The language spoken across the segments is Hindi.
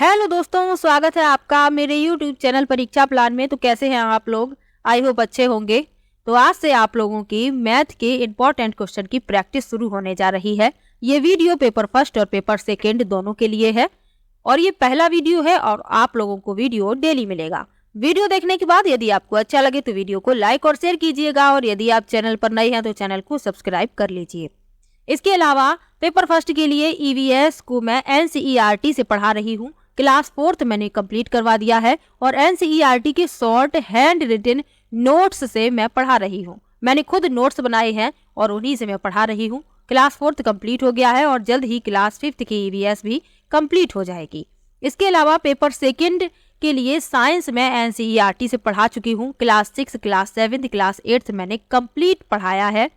हेलो दोस्तों, स्वागत है आपका मेरे YouTube चैनल परीक्षा प्लान में। तो कैसे हैं आप लोग? आई होप अच्छे होंगे। तो आज से आप लोगों की मैथ के इम्पोर्टेंट क्वेश्चन की प्रैक्टिस शुरू होने जा रही है। ये वीडियो पेपर फर्स्ट और पेपर सेकेंड दोनों के लिए है और ये पहला वीडियो है और आप लोगों को वीडियो डेली मिलेगा। वीडियो देखने के बाद यदि आपको अच्छा लगे तो वीडियो को लाइक और शेयर कीजिएगा और यदि आप चैनल पर नए हैं तो चैनल को सब्सक्राइब कर लीजिए। इसके अलावा पेपर फर्स्ट के लिए EVS को मैं NCERT से पढ़ा रही हूँ। क्लास 4th मैंने कंप्लीट करवा दिया है और NCERT के शॉर्ट हैंड रिटन नोट्स से मैं पढ़ा रही हूँ। मैंने खुद नोट्स बनाए हैं और उन्हीं से मैं पढ़ा रही हूँ। क्लास 4th कंप्लीट हो गया है और जल्द ही क्लास 5th की EVS भी कंप्लीट हो जाएगी। इसके अलावा पेपर सेकेंड के लिए साइंस में NCERT से पढ़ा चुकी हूँ। क्लास 6, क्लास 7, क्लास 8 मैंने कंप्लीट पढ़ाया है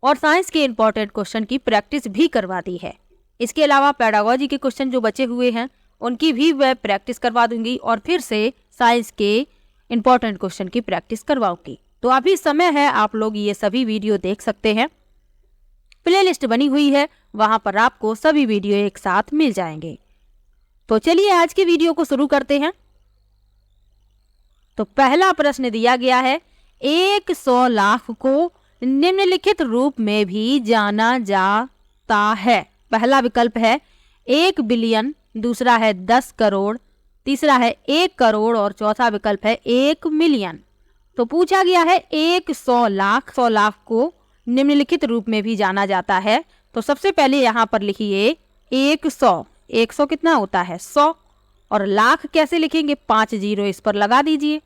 और साइंस के इंपॉर्टेंट क्वेश्चन की प्रैक्टिस भी करवा दी है। इसके अलावा पेडागोजी के क्वेश्चन जो बचे हुए हैं उनकी भी मैं प्रैक्टिस करवा दूंगी और फिर से साइंस के इंपॉर्टेंट क्वेश्चन की प्रैक्टिस करवाऊंगी। तो अभी समय है, आप लोग ये सभी वीडियो देख सकते हैं। प्लेलिस्ट बनी हुई है, वहां पर आपको सभी वीडियो एक साथ मिल जाएंगे। तो चलिए आज के वीडियो को शुरू करते हैं। तो पहला प्रश्न दिया गया है, 100 लाख को निम्नलिखित रूप में भी जाना जाता है। पहला विकल्प है 1 बिलियन, दूसरा है 10 करोड़, तीसरा है 1 करोड़ और चौथा विकल्प है 1 मिलियन। तो पूछा गया है 100 लाख, 100 लाख को निम्नलिखित रूप में भी जाना जाता है। तो सबसे पहले यहाँ पर लिखिए 100। 100 कितना होता है? 100। और लाख कैसे लिखेंगे? 5 जीरो इस पर लगा दीजिए।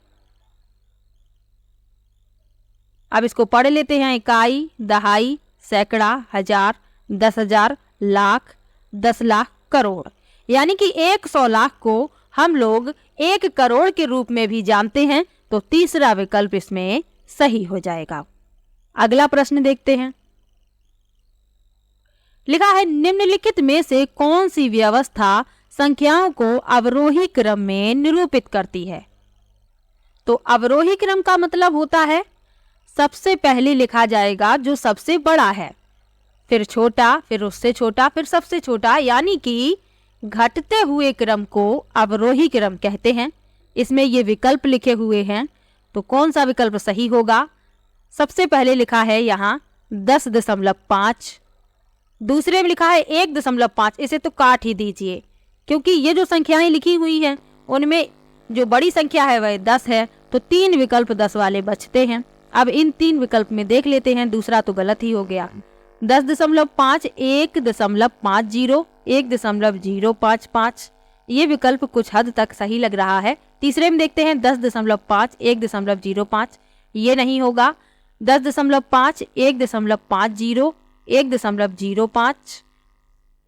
अब इसको पढ़ लेते हैं। इकाई, दहाई, सैकड़ा, हजार, 10,000, लाख, 10 लाख, करोड़। यानी कि 100 लाख को हम लोग 1 करोड़ के रूप में भी जानते हैं। तो तीसरा विकल्प इसमें सही हो जाएगा। अगला प्रश्न देखते हैं। लिखा है, निम्नलिखित में से कौन सी व्यवस्था संख्याओं को अवरोही क्रम में निरूपित करती है? तो अवरोही क्रम का मतलब होता है सबसे पहले लिखा जाएगा जो सबसे बड़ा है, फिर छोटा, फिर उससे छोटा, फिर सबसे छोटा। यानी कि घटते हुए क्रम को अवरोही क्रम कहते हैं। इसमें ये विकल्प लिखे हुए हैं, तो कौन सा विकल्प सही होगा? सबसे पहले लिखा है यहाँ 10.5, दूसरे में लिखा है 1.5। इसे तो काट ही दीजिए क्योंकि ये जो संख्याएं लिखी हुई हैं उनमें जो बड़ी संख्या है वह 10 है। तो 3 विकल्प 10 वाले बचते हैं। अब इन 3 विकल्प में देख लेते हैं, दूसरा तो गलत ही हो गया। 10.5, 1.50, 1.055। ये विकल्प कुछ हद तक सही लग रहा है। तीसरे में देखते हैं 10.5, 1.05। ये नहीं होगा। 10.5, 1.50, 1.05,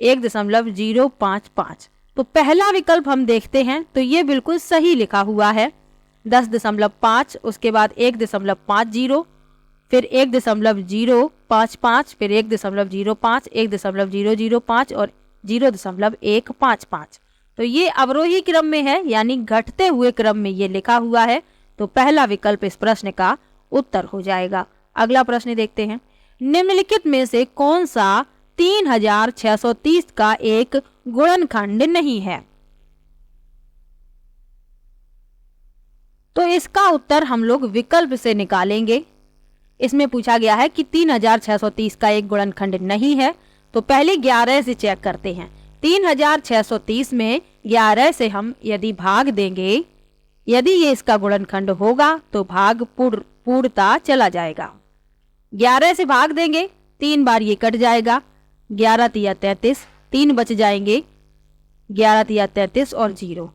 1.055। तो पहला विकल्प हम देखते हैं तो ये बिल्कुल सही लिखा हुआ है। 10.5, उसके बाद 1.50, फिर 1.055, फिर 1.05, 1.005 और 0.155। तो ये अवरोही क्रम में है, यानी घटते हुए क्रम में ये लिखा हुआ है। तो पहला विकल्प इस प्रश्न का उत्तर हो जाएगा। अगला प्रश्न देखते हैं। निम्नलिखित में से कौन सा 3630 का एक गुणनखंड नहीं है? तो इसका उत्तर हम लोग विकल्प से निकालेंगे। इसमें पूछा गया है कि 3630 का एक गुणनखंड नहीं है। तो पहले 11 से चेक करते हैं। 3630 में 11 से हम यदि भाग देंगे, यदि ये इसका गुणनखंड होगा तो भाग पूर्णता चला जाएगा। 11 से भाग देंगे, 3 बार ये कट जाएगा। 11 तिया 33, 3 बच जाएंगे। 11 तिया 33 और 0।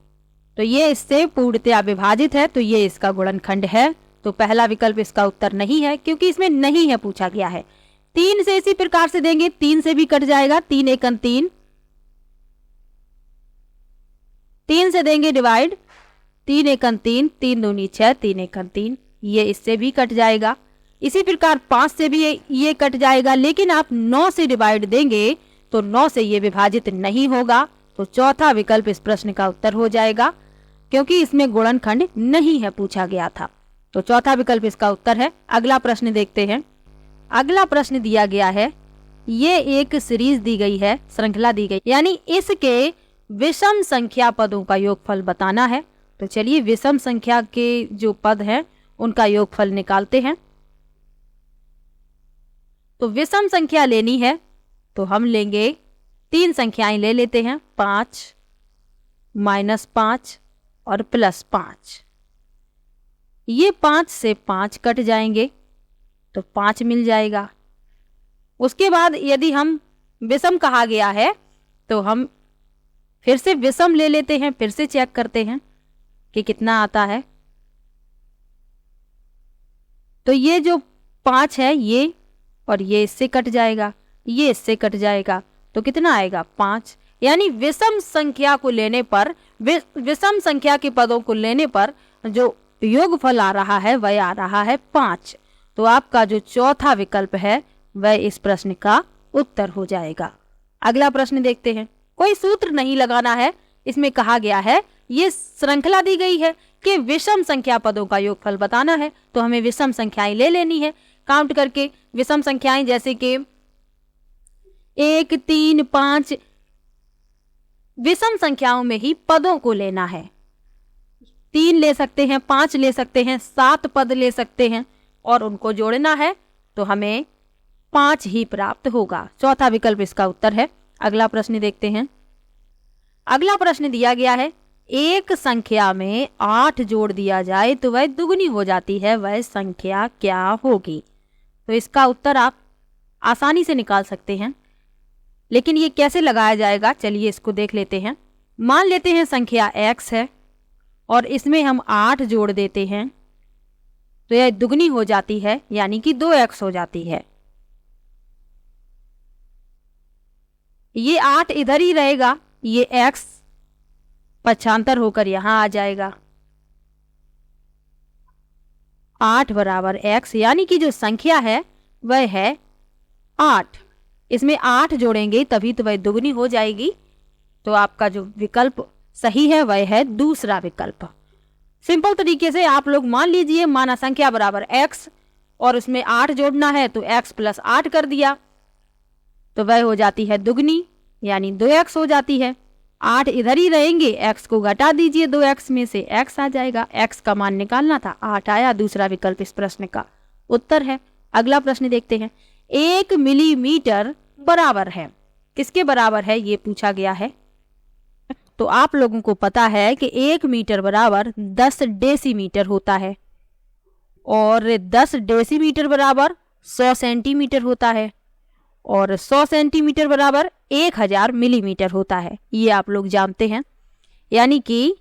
तो ये इससे पूर्णतया विभाजित है, तो ये इसका गुणनखंड है। तो पहला विकल्प इसका उत्तर नहीं है क्योंकि इसमें नहीं है पूछा गया है। 3 से इसी प्रकार से देंगे, 3 से भी कट जाएगा। 3 एकन 3, 3 से देंगे डिवाइड, 3 एकन 3, 3 दूनी 6, 3 एकन 3। ये इससे भी कट जाएगा। इसी प्रकार 5 से भी ये कट जाएगा। लेकिन आप 9 से डिवाइड देंगे तो 9 से ये विभाजित नहीं होगा। तो चौथा विकल्प इस प्रश्न का उत्तर हो जाएगा क्योंकि इसमें गुणनखंड नहीं है पूछा गया था। तो चौथा विकल्प इसका उत्तर है। अगला प्रश्न देखते हैं। अगला प्रश्न दिया गया है, ये एक सीरीज दी गई है, श्रृंखला दी गई, यानी इसके विषम संख्या पदों का योगफल बताना है। तो चलिए विषम संख्या के जो पद हैं उनका योगफल निकालते हैं। तो विषम संख्या लेनी है तो हम लेंगे 3 संख्याएं ले लेते हैं, 5, -5 और +5। ये 5 से 5 कट जाएंगे तो 5 मिल जाएगा। उसके बाद यदि हम विषम कहा गया है तो हम फिर से विषम ले लेते हैं, फिर से चेक करते हैं कि कितना आता है। तो ये जो 5 है ये और ये इससे कट जाएगा, ये इससे कट जाएगा, तो कितना आएगा 5। यानी विषम संख्या को लेने पर, विषम संख्या के पदों को लेने पर जो योगफल आ रहा है वह आ रहा है 5। तो आपका जो चौथा विकल्प है वह इस प्रश्न का उत्तर हो जाएगा। अगला प्रश्न देखते हैं। कोई सूत्र नहीं लगाना है, इसमें कहा गया है, ये श्रृंखला दी गई है कि विषम संख्या पदों का योगफल बताना है, तो हमें विषम संख्याएं ले लेनी है काउंट करके। विषम संख्याएं जैसे कि 1, 3, 5, विषम संख्याओं में ही पदों को लेना है। 3 ले सकते हैं, 5 ले सकते हैं, 7 पद ले सकते हैं और उनको जोड़ना है तो हमें 5 ही प्राप्त होगा। चौथा विकल्प इसका उत्तर है। अगला प्रश्न देखते हैं। अगला प्रश्न दिया गया है, एक संख्या में 8 जोड़ दिया जाए तो वह दुगनी हो जाती है, वह संख्या क्या होगी? तो इसका उत्तर आप आसानी से निकाल सकते हैं, लेकिन ये कैसे लगाया जाएगा चलिए इसको देख लेते हैं। मान लेते हैं संख्या x है और इसमें हम 8 जोड़ देते हैं तो यह दुगनी हो जाती है, यानी कि 2x हो जाती है। ये 8 इधर ही रहेगा, ये x पक्षांतर होकर यहां आ जाएगा। 8 बराबर x, यानी कि जो संख्या है वह है 8। इसमें 8 जोड़ेंगे तभी तो वह दुगनी हो जाएगी। तो आपका जो विकल्प सही है वह है दूसरा विकल्प। सिंपल तरीके से आप लोग मान लीजिए, माना संख्या बराबर x और उसमें 8 जोड़ना है तो x + 8 कर दिया तो वह हो जाती है दुगनी, यानी 2x हो जाती है। 8 इधर ही रहेंगे, x को घटा दीजिए 2x में से, x आ जाएगा। x का मान निकालना था, 8 आया। दूसरा विकल्प इस प्रश्न का उत्तर है। अगला प्रश्न देखते हैं। 1 मिलीमीटर बराबर है, किसके बराबर है ये पूछा गया है। तो आप लोगों को पता है कि 1 मीटर बराबर 10 डेसीमीटर होता है और 10 डेसीमीटर बराबर 100 सेंटीमीटर होता है और 100 सेंटीमीटर बराबर 1000 मिलीमीटर होता है। ये आप लोग जानते हैं, यानी कि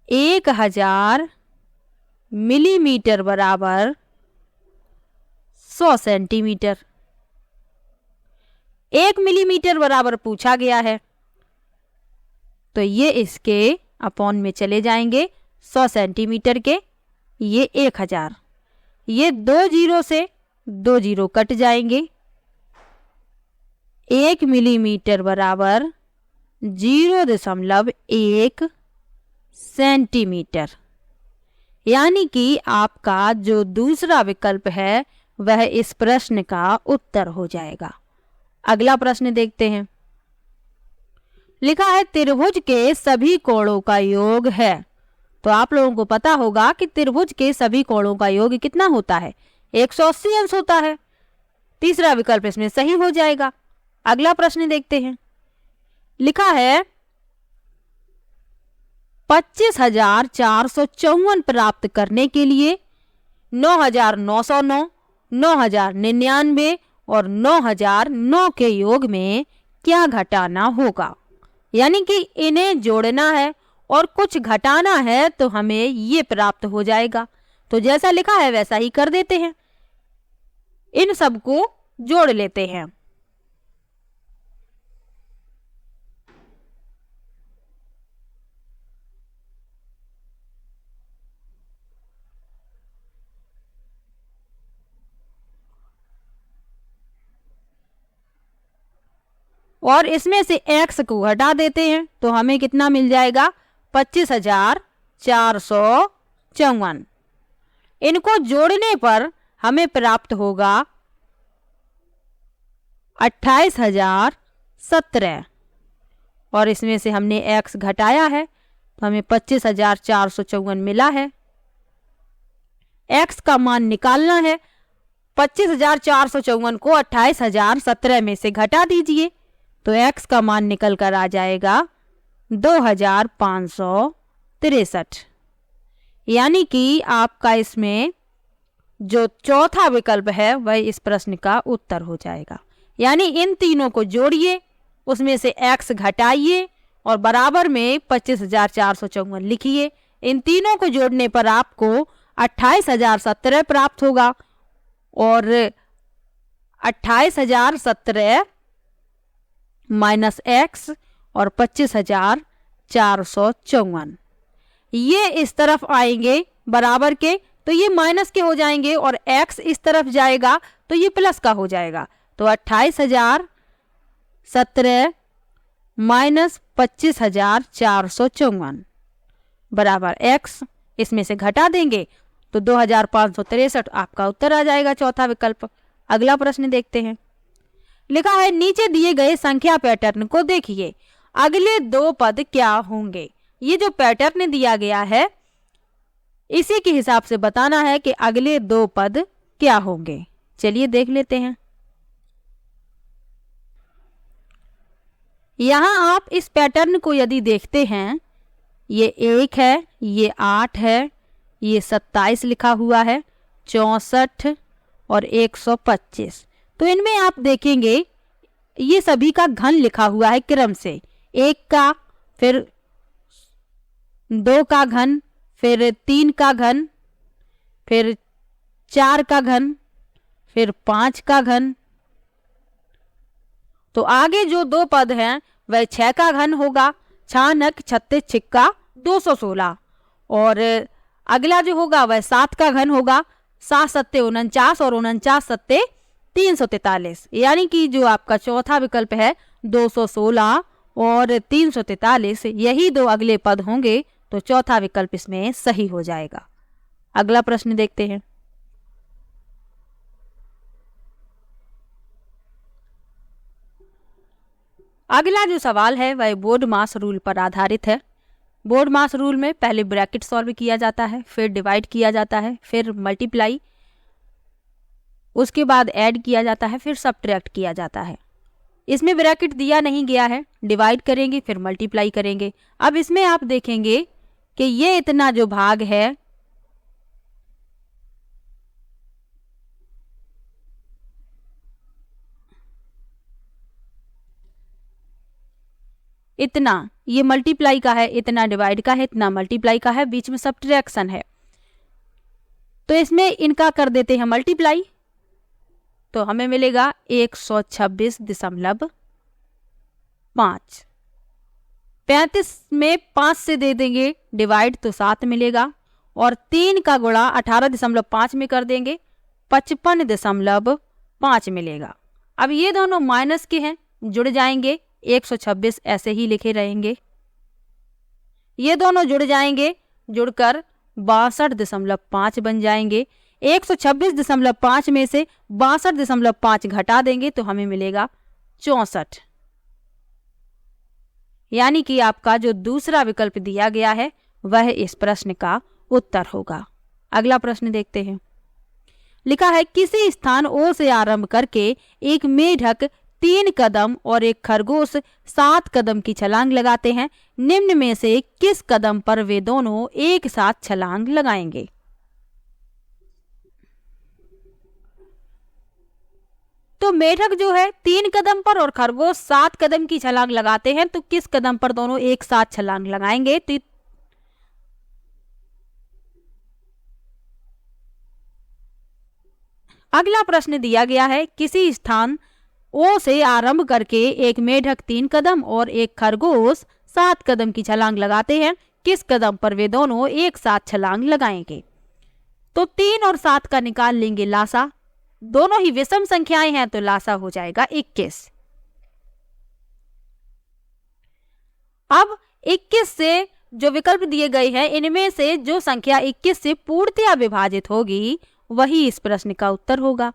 1000 मिलीमीटर बराबर 100 सेंटीमीटर। 1 मिलीमीटर बराबर पूछा गया है तो ये इसके अपॉन में चले जाएंगे 100 सेंटीमीटर के, ये 1000। ये 2 जीरो से 2 जीरो कट जाएंगे। 1 मिलीमीटर बराबर 0.1 सेंटीमीटर, यानी कि आपका जो दूसरा विकल्प है वह इस प्रश्न का उत्तर हो जाएगा। अगला प्रश्न देखते हैं। लिखा है त्रिभुज के सभी कोणों का योग है। तो आप लोगों को पता होगा कि त्रिभुज के सभी कोणों का योग कितना होता है, 180 अंश होता है। तीसरा विकल्प इसमें सही हो जाएगा। अगला प्रश्न देखते हैं। लिखा है 25,454 प्राप्त करने के लिए 9,909, 9,099 और 9,009 के योग में क्या घटाना होगा? यानी कि इन्हें जोड़ना है और कुछ घटाना है तो हमें ये प्राप्त हो जाएगा। तो जैसा लिखा है वैसा ही कर देते हैं, इन सबको जोड़ लेते हैं। और इसमें से x को हटा देते हैं तो हमें कितना मिल जाएगा, 25,454। इनको जोड़ने पर हमें प्राप्त होगा 28,017 और इसमें से हमने x घटाया है तो हमें 25,454 मिला है। x का मान निकालना है। 25,454 को 28,017 में से घटा दीजिए तो x का मान निकल कर आ जाएगा 2,563। यानी कि आपका इसमें जो चौथा विकल्प है वह इस प्रश्न का उत्तर हो जाएगा। यानी इन तीनों को जोड़िए, उसमें से x घटाइए और बराबर में 25,454 लिखिए। इन तीनों को जोड़ने पर आपको 28,017 प्राप्त होगा और 28,017 माइनस x और 25,454 ये इस तरफ आएंगे बराबर के, तो ये माइनस के हो जाएंगे और x इस तरफ जाएगा तो ये प्लस का हो जाएगा। तो 28,017 माइनस 25,454 बराबर x, इसमें से घटा देंगे तो 2,563 आपका उत्तर आ जाएगा, चौथा विकल्प। अगला प्रश्न देखते हैं। लिखा है नीचे दिए गए संख्या पैटर्न को देखिए, अगले दो पद क्या होंगे। ये जो पैटर्न दिया गया है इसी के हिसाब से बताना है कि अगले दो पद क्या होंगे। चलिए देख लेते हैं। यहां आप इस पैटर्न को यदि देखते हैं, ये 1 है, ये 8 है, ये 27 लिखा हुआ है, 64 और 125। तो इनमें आप देखेंगे ये सभी का घन लिखा हुआ है क्रम से, 1 का, फिर 2 का घन, फिर 3 का घन, फिर 4 का घन, फिर 5 का घन। तो आगे जो दो पद हैं वह 6 का घन होगा, 6 नक 36 छिक्का 216, और अगला जो होगा वह 7 का घन होगा, 7 सत्ते 49 और 49 सत्ते 343। यानी कि जो आपका चौथा विकल्प है 216 और 343 यही दो अगले पद होंगे, तो चौथा विकल्प इसमें सही हो जाएगा। अगला प्रश्न देखते हैं। अगला जो सवाल है वह बोर्ड मास रूल पर आधारित है। बोर्ड मास रूल में पहले ब्रैकेट सॉल्व किया जाता है, फिर डिवाइड किया जाता है, फिर मल्टीप्लाई, उसके बाद ऐड किया जाता है, फिर सबट्रैक्ट किया जाता है। इसमें ब्रैकेट दिया नहीं गया है, डिवाइड करेंगे फिर मल्टीप्लाई करेंगे। अब इसमें आप देखेंगे कि ये इतना जो भाग है इतना, ये मल्टीप्लाई का है, इतना डिवाइड का है, इतना मल्टीप्लाई का है, बीच में सबट्रैक्शन है। तो इसमें इनका कर देते हैं मल्टीप्लाई, तो हमें मिलेगा 126.5। 35 में 5 से दे देंगे डिवाइड तो 7 मिलेगा, और 3 का गुणा 18.5 में कर देंगे 55.5 मिलेगा। अब ये दोनों माइनस के हैं, जुड़ जाएंगे, 126 ऐसे ही लिखे रहेंगे। ये दोनों जुड़ जाएंगे, जुड़कर 62.5 बन जाएंगे। 126.5 में से 62.5 घटा देंगे तो हमें मिलेगा 64। यानी कि आपका जो दूसरा विकल्प दिया गया है वह इस प्रश्न का उत्तर होगा। अगला प्रश्न देखते हैं। लिखा है किसी स्थान O से आरंभ करके एक मेढक 3 कदम और एक खरगोश 7 कदम की छलांग लगाते हैं, निम्न में से किस कदम पर वे दोनों एक साथ छलांग लगाएंगे। तो मेढक जो है 3 कदम पर और खरगोश 7 कदम की छलांग लगाते हैं, तो किस कदम पर दोनों एक साथ छलांग लगाएंगे। तो अगला प्रश्न दिया गया है किसी स्थान O से आरंभ करके एक मेढक 3 कदम और एक खरगोश 7 कदम की छलांग लगाते हैं, किस कदम पर वे दोनों एक साथ छलांग लगाएंगे। तो 3 और 7 का निकाल लेंगे लासा, दोनों ही विषम संख्याएं हैं तो लासा हो जाएगा 21। अब 21 से जो विकल्प दिए गए हैं इनमें से जो संख्या 21 से पूर्णतया विभाजित होगी वही इस प्रश्न का उत्तर होगा।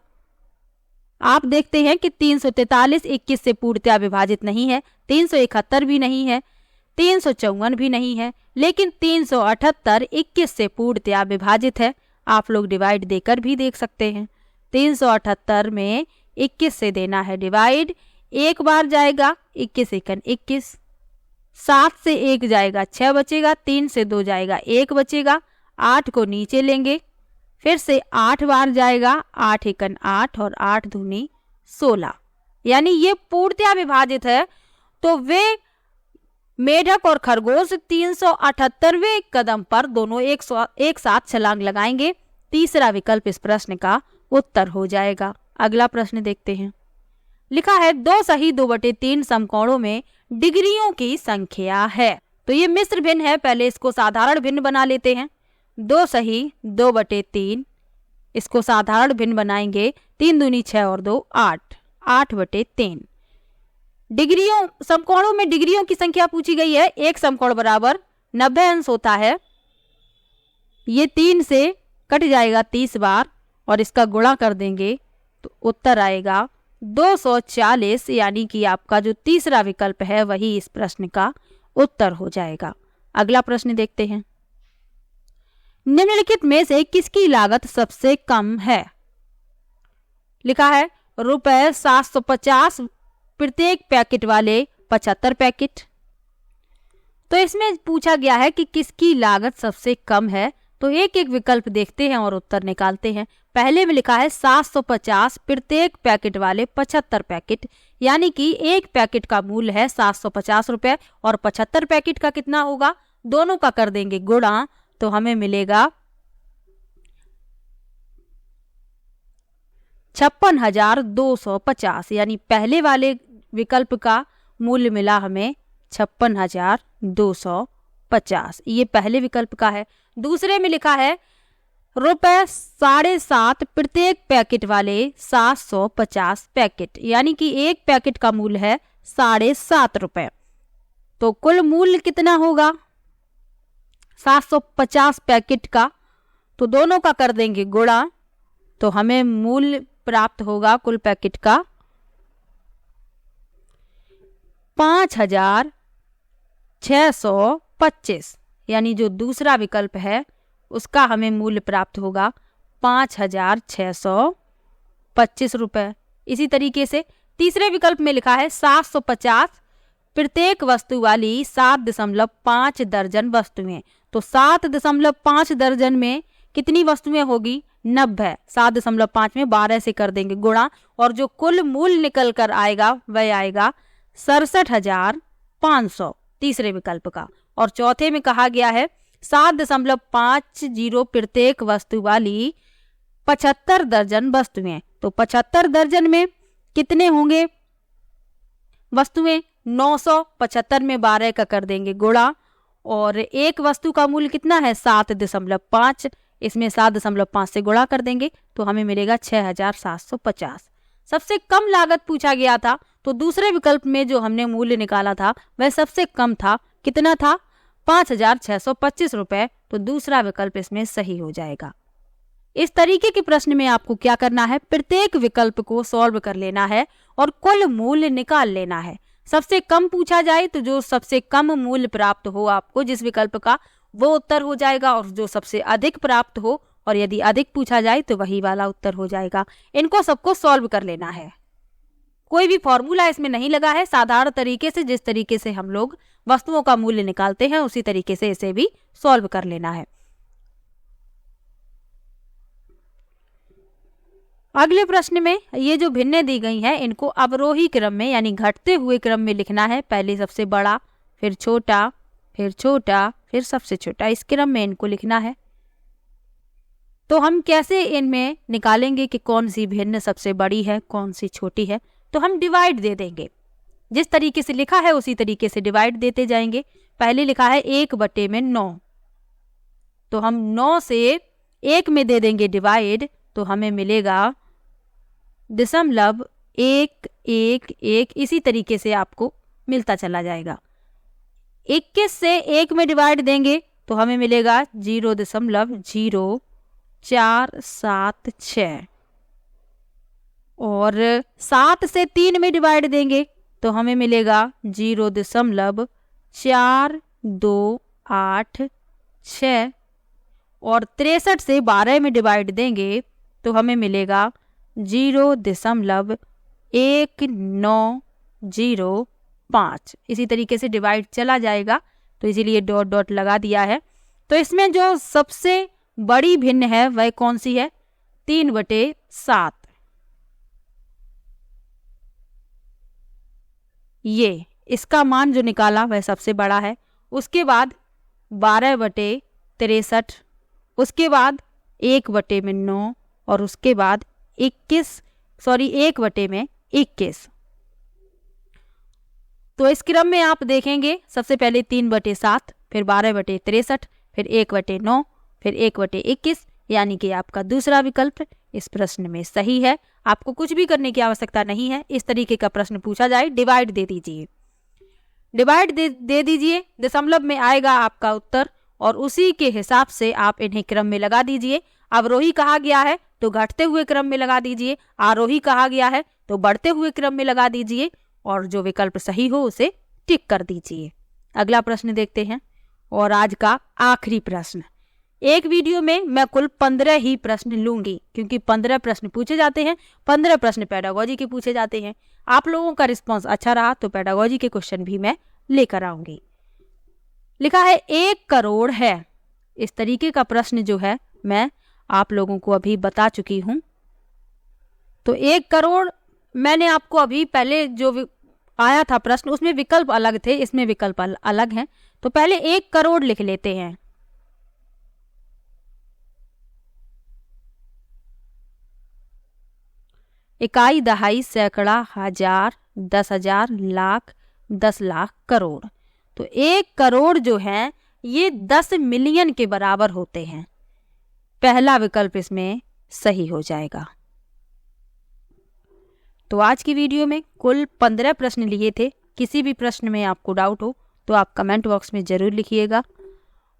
आप देखते हैं कि 343 21 से पूर्णतया विभाजित नहीं है, 371 भी नहीं है, 354 भी नहीं है, लेकिन 378 21 से पूर्णतया विभाजित है। आप लोग डिवाइड देकर भी देख सकते हैं। 378 में 21 से देना है डिवाइड, एक बार जाएगा 21 एकन 21, 7 से 1 जाएगा 6 बचेगा, 3 से 2 जाएगा 1 बचेगा, 8 को नीचे लेंगे, फिर से 8 बार जाएगा, 8 एकन 8 और 8 दूनी 16, यानी ये पूर्णतया विभाजित है। तो वे मेढक और खरगोश 378वें कदम पर दोनों एक साथ छलांग लगाएंगे। तीसरा विकल्प इस प्रश्न का उत्तर हो जाएगा। अगला प्रश्न देखते हैं। लिखा है 2 सही 2/3 समकोणों में डिग्रियों की संख्या है। तो ये मिश्र भिन्न है, पहले इसको साधारण भिन्न बना लेते हैं। 2 सही 2/3, इसको साधारण भिन्न बनाएंगे, 3 दूनी 6 और 2 8, 8/3। डिग्रियों समकोणों में डिग्रियों की संख्या पूछी गई है। एक समकोण बराबर 90 अंश होता है, ये 3 से कट जाएगा 30 बार और इसका गुणा कर देंगे तो उत्तर आएगा 240, यानी कि आपका जो तीसरा विकल्प है वही इस प्रश्न का उत्तर हो जाएगा। अगला प्रश्न देखते हैं। निम्नलिखित में से किसकी लागत सबसे कम है? लिखा है रुपए 750 प्रत्येक पैकेट वाले 75 पैकेट। तो इसमें पूछा गया है कि किसकी लागत सबसे कम है, तो एक एक विकल्प देखते हैं और उत्तर निकालते हैं। पहले में लिखा है 750 प्रत्येक पैकेट वाले 75 पैकेट, यानी कि एक पैकेट का मूल्य है 750 रुपए और 75 पैकेट का कितना होगा, दोनों का कर देंगे गुणा तो हमें मिलेगा 56,250, यानी पहले वाले विकल्प का मूल्य मिला हमें 56,250, ये पहले विकल्प का है। दूसरे में लिखा है रुपए 7.5 प्रत्येक पैकेट वाले 750 पैकेट, यानी कि एक पैकेट का मूल्य है 7.5 रुपए। तो कुल मूल्य कितना होगा 750 पैकेट का, तो दोनों का कर देंगे गुणा तो हमें मूल्य प्राप्त होगा कुल पैकेट का 5,625, यानी जो दूसरा विकल्प है उसका हमें मूल्य प्राप्त होगा 5,625 रुपए। इसी तरीके से तीसरे विकल्प में लिखा है 750 प्रत्येक वस्तु वाली 7.5 दर्जन वस्तुएं। तो 7.5 दर्जन में कितनी वस्तुएं होगी 90, 7.5 में 12 से कर देंगे गुणा और जो कुल मूल्य निकल कर आएगा वह आएगा 67,500 तीसरे विकल्प का। और चौथे में कहा गया है 7.50 प्रत्येक वस्तु वाली 75 दर्जन वस्तुएं। तो 75 दर्जन में कितने होंगे वस्तुएं 975 में 12 का कर देंगे गुणा और एक वस्तु का मूल्य कितना है 7.5, इसमें 7.5 से गुणा कर देंगे तो हमें मिलेगा 6,750। सबसे कम लागत पूछा गया था, तो दूसरे विकल्प में जो हमने मूल्य निकाला था वह सबसे कम था, कितना था 5,625 रुपए। तो दूसरा विकल्प इसमें सही हो जाएगा। इस तरीके के प्रश्न में आपको क्या करना है, प्रत्येक विकल्प को सॉल्व कर लेना है और कुल मूल्य निकाल लेना है। सबसे कम पूछा जाए तो जो सबसे कम मूल्य प्राप्त हो आपको जिस विकल्प का वो उत्तर हो जाएगा, और जो सबसे अधिक प्राप्त हो और यदि अधिक पूछा जाए तो वही वाला उत्तर हो जाएगा। इनको सबको सॉल्व कर लेना है। कोई भी फॉर्मूला इसमें नहीं लगा है, साधारण तरीके से जिस तरीके से हम लोग वस्तुओं का मूल्य निकालते हैं उसी तरीके से इसे भी सॉल्व कर लेना है। अगले प्रश्न में ये जो भिन्नें दी गई हैं इनको अवरोही क्रम में यानी घटते हुए क्रम में लिखना है। पहले सबसे बड़ा, फिर छोटा, फिर छोटा, फिर सबसे छोटा, इस क्रम में इनको लिखना है। तो हम कैसे इनमें निकालेंगे कि कौन सी भिन्न सबसे बड़ी है कौन सी छोटी है, तो हम डिवाइड दे देंगे। जिस तरीके से लिखा है उसी तरीके से डिवाइड देते जाएंगे। पहले लिखा है 1/9, तो हम 9 से 1 में दे देंगे डिवाइड तो हमें मिलेगा 0.111। इसी तरीके से आपको मिलता चला जाएगा। 21 से 1 में डिवाइड देंगे तो हमें मिलेगा 0.0476 और 7 से 3 में डिवाइड देंगे तो हमें मिलेगा 0.4286 और 63 से 12 में डिवाइड देंगे तो हमें मिलेगा 0.1905। इसी तरीके से डिवाइड चला जाएगा, तो इसीलिए डॉट डॉट लगा दिया है। तो इसमें जो सबसे बड़ी भिन्न है वह कौन सी है? 3/7। ये इसका मान जो निकाला वह सबसे बड़ा है। उसके बाद 12/63, उसके बाद 1/9 और उसके बाद 1/21। तो इस क्रम में आप देखेंगे सबसे पहले 3/7, फिर 12/63, फिर 1/9, फिर 1/21, यानी कि आपका दूसरा विकल्प इस प्रश्न में सही है। आपको कुछ भी करने की आवश्यकता नहीं है। इस तरीके का प्रश्न पूछा जाए, डिवाइड दे दीजिए, डिवाइड दे दीजिए, दशमलव में आएगा आपका उत्तर और उसी के हिसाब से आप इन्हें क्रम में लगा दीजिए। अवरोही कहा गया है तो घटते हुए क्रम में लगा दीजिए, आरोही कहा गया है तो बढ़ते हुए क्रम में लगा दीजिए और जो विकल्प सही हो उसे टिक कर दीजिए। अगला प्रश्न देखते हैं और आज का आखिरी प्रश्न। एक वीडियो में मैं कुल 15 ही प्रश्न लूंगी, क्योंकि 15 प्रश्न पूछे जाते हैं, 15 प्रश्न पेडागोजी के पूछे जाते हैं। आप लोगों का रिस्पांस अच्छा रहा तो पेडागोजी के क्वेश्चन भी मैं लेकर आऊंगी। लिखा है 1 करोड़ है। इस तरीके का प्रश्न जो है मैं आप लोगों को अभी बता चुकी हूं। तो 1 करोड़ मैंने आपको अभी पहले जो आया था प्रश्न उसमें विकल्प अलग थे, इसमें विकल्प अलग हैं। तो पहले 1 करोड़ लिख लेते हैं। इकाई, दहाई, सैकड़ा, हजार, 10,000, लाख, 10 लाख, करोड़। तो 1 करोड़ जो है ये 10 मिलियन के बराबर होते हैं। पहला विकल्प इसमें सही हो जाएगा। तो आज की वीडियो में कुल 15 प्रश्न लिए थे। किसी भी प्रश्न में आपको डाउट हो तो आप कमेंट बॉक्स में ज़रूर लिखिएगा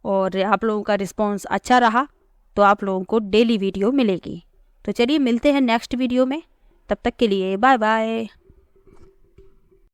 और आप लोगों का रिस्पांस अच्छा रहा तो आप लोगों को डेली वीडियो मिलेगी। तो चलिए मिलते हैं नेक्स्ट वीडियो में, तब तक के लिए बाय बाय।